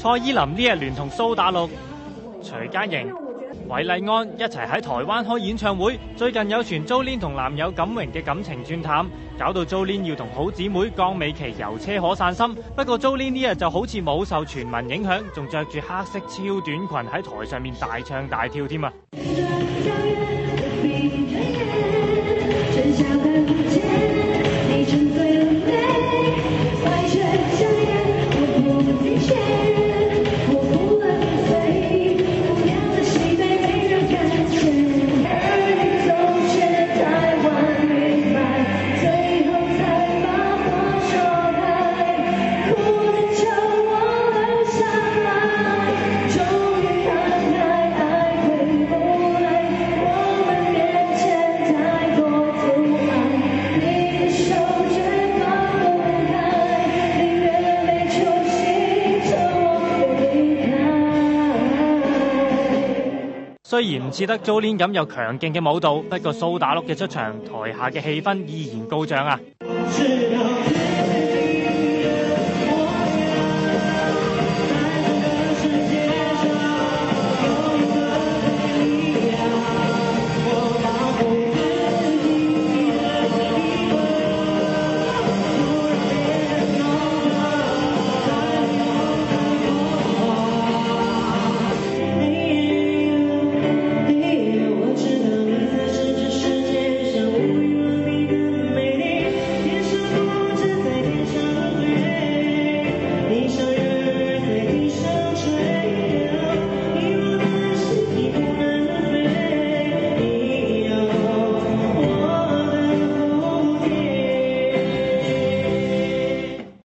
蔡依林呢日聯同蘇打綠、徐嘉瑩、韋禮安一齊喺台灣開演唱會。最近有傳 Jolin 同男友錦榮嘅感情轉淡，搞到 Jolin 要同好姊妹江美琪遊車河散心。不過 Jolin 呢日就好似冇受傳聞影響，仲着住黑色超短裙喺台上面大唱大跳添啊！雖然唔似得 Jolin 咁有強勁嘅舞蹈，不過蘇打綠嘅出場，台下嘅氣氛依然高漲啊！